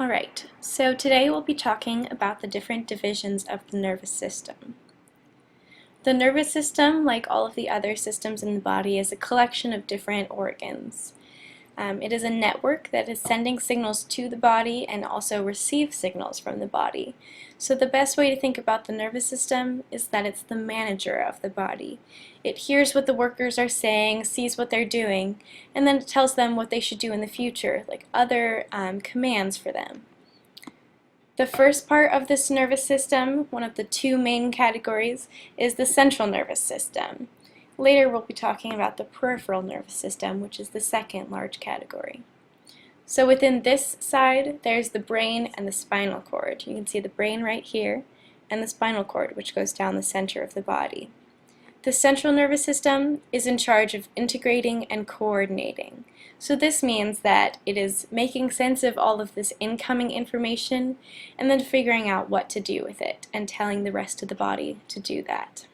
Alright, so today we'll be talking about the different divisions of the nervous system. The nervous system, like all of the other systems in the body, is a collection of different organs. It is a network that is sending signals to the body and also receives signals from the body. So the best way to think about the nervous system is that it's the manager of the body. It hears what the workers are saying, sees what they're doing, and then it tells them what they should do in the future, like other commands for them. The first part of this nervous system, one of the two main categories, is the central nervous system. Later we'll be talking about the peripheral nervous system, which is the second large category. So within this side, there's the brain and the spinal cord. You can see the brain right here, and the spinal cord, which goes down the center of the body. The central nervous system is in charge of integrating and coordinating. So this means that it is making sense of all of this incoming information and then figuring out what to do with it and telling the rest of the body to do that.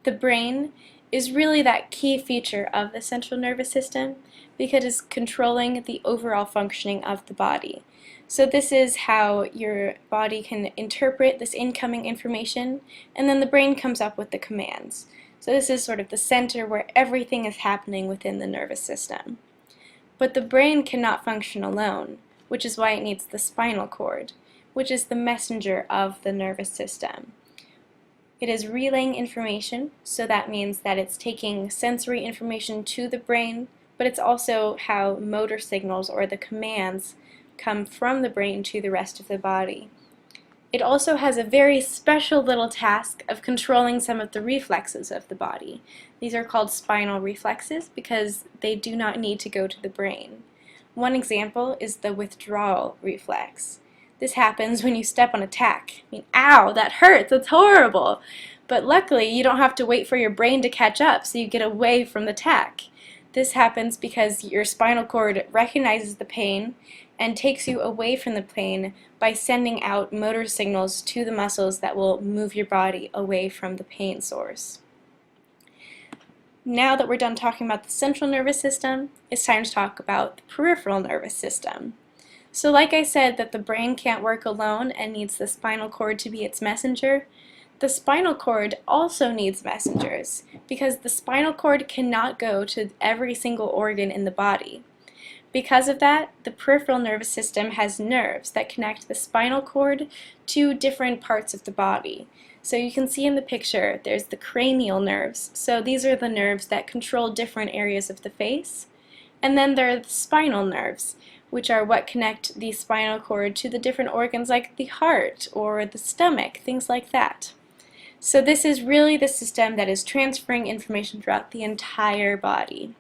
The brain is really that key feature of the central nervous system because it's controlling the overall functioning of the body. So this is how your body can interpret this incoming information, and then the brain comes up with the commands. So this is sort of the center where everything is happening within the nervous system. But the brain cannot function alone, which is why it needs the spinal cord, which is the messenger of the nervous system. It is relaying information, so that means that it's taking sensory information to the brain, but it's also how motor signals or the commands come from the brain to the rest of the body. It also has a very special little task of controlling some of the reflexes of the body. These are called spinal reflexes because they do not need to go to the brain. One example is the withdrawal reflex. This happens when you step on a tack. I mean, ow, that hurts, it's horrible! But luckily, you don't have to wait for your brain to catch up, so you get away from the tack. This happens because your spinal cord recognizes the pain and takes you away from the pain by sending out motor signals to the muscles that will move your body away from the pain source. Now that we're done talking about the central nervous system, it's time to talk about the peripheral nervous system. So like I said that the brain can't work alone and needs the spinal cord to be its messenger, the spinal cord also needs messengers because the spinal cord cannot go to every single organ in the body. Because of that, the peripheral nervous system has nerves that connect the spinal cord to different parts of the body. So you can see in the picture there's the cranial nerves. So these are the nerves that control different areas of the face. And then there are the spinal nerves, which are what connect the spinal cord to the different organs like the heart or the stomach, things like that. So this is really the system that is transferring information throughout the entire body.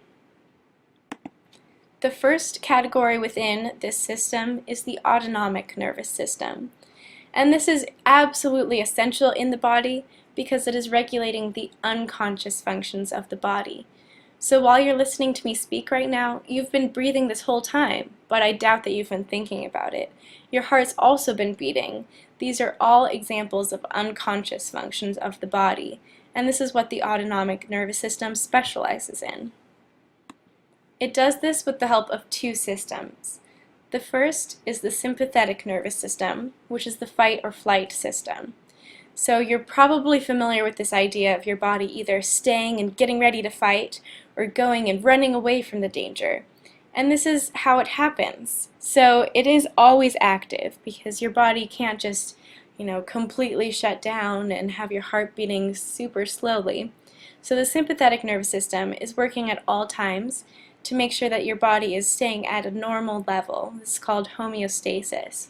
The first category within this system is the autonomic nervous system. And this is absolutely essential in the body because it is regulating the unconscious functions of the body. So while you're listening to me speak right now, you've been breathing this whole time, but I doubt that you've been thinking about it. Your heart's also been beating. These are all examples of unconscious functions of the body, and this is what the autonomic nervous system specializes in. It does this with the help of two systems. The first is the sympathetic nervous system, which is the fight or flight system. So you're probably familiar with this idea of your body either staying and getting ready to fight or going and running away from the danger. And this is how it happens. So it is always active because your body can't just, completely shut down and have your heart beating super slowly. So the sympathetic nervous system is working at all times to make sure that your body is staying at a normal level. This is called homeostasis.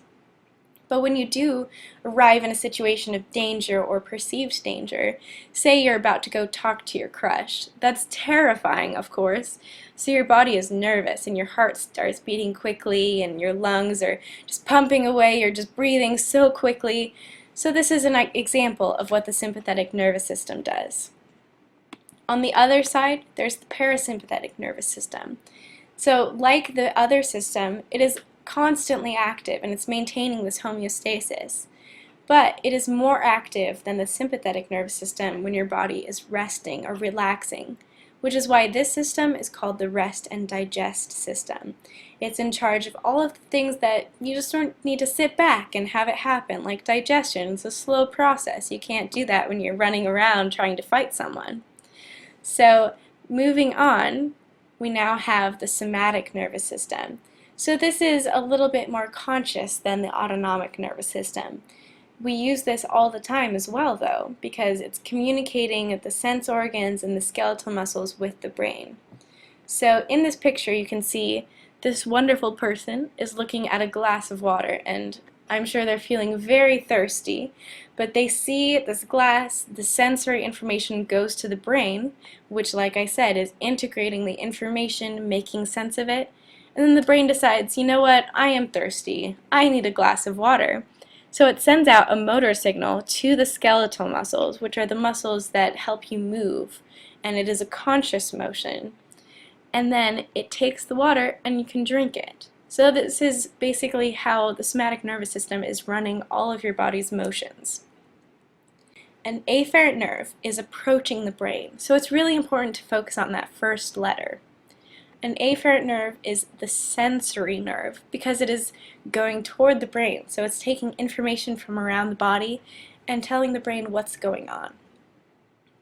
But when you do arrive in a situation of danger or perceived danger, say you're about to go talk to your crush, that's terrifying, of course. So your body is nervous and your heart starts beating quickly and your lungs are just pumping away, you're just breathing so quickly. So this is an example of what the sympathetic nervous system does. On the other side, there's the parasympathetic nervous system. So like the other system, it is constantly active and it's maintaining this homeostasis. But it is more active than the sympathetic nervous system when your body is resting or relaxing. which is why this system is called the rest and digest system. It's in charge of all of the things that you just don't need to sit back and have it happen, like digestion. It's a slow process. You can't do that when you're running around trying to fight someone. So moving on, we now have the somatic nervous system. So this is a little bit more conscious than the autonomic nervous system. We use this all the time as well, though, because it's communicating the sense organs and the skeletal muscles with the brain. So in this picture you can see this wonderful person is looking at a glass of water, and I'm sure they're feeling very thirsty, but they see this glass, the sensory information goes to the brain, which, like I said, is integrating the information, making sense of it, and then the brain decides, you know what, I am thirsty, I need a glass of water. So it sends out a motor signal to the skeletal muscles, which are the muscles that help you move, and it is a conscious motion. And then it takes the water and you can drink it. So this is basically how the somatic nervous system is running all of your body's motions. An afferent nerve is approaching the brain, so it's really important to focus on that first letter. An afferent nerve is the sensory nerve because it is going toward the brain, so it's taking information from around the body and telling the brain what's going on.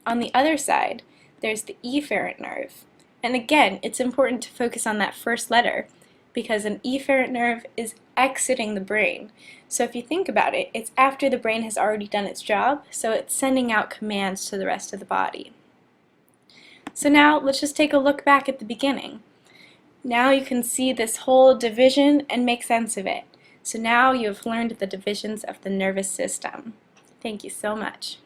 On the other side, there's the efferent nerve, and again, it's important to focus on that first letter because an efferent nerve is exiting the brain. So if you think about it, it's after the brain has already done its job, so it's sending out commands to the rest of the body. So now let's just take a look back at the beginning. Now you can see this whole division and make sense of it. So now you have learned the divisions of the nervous system. Thank you so much.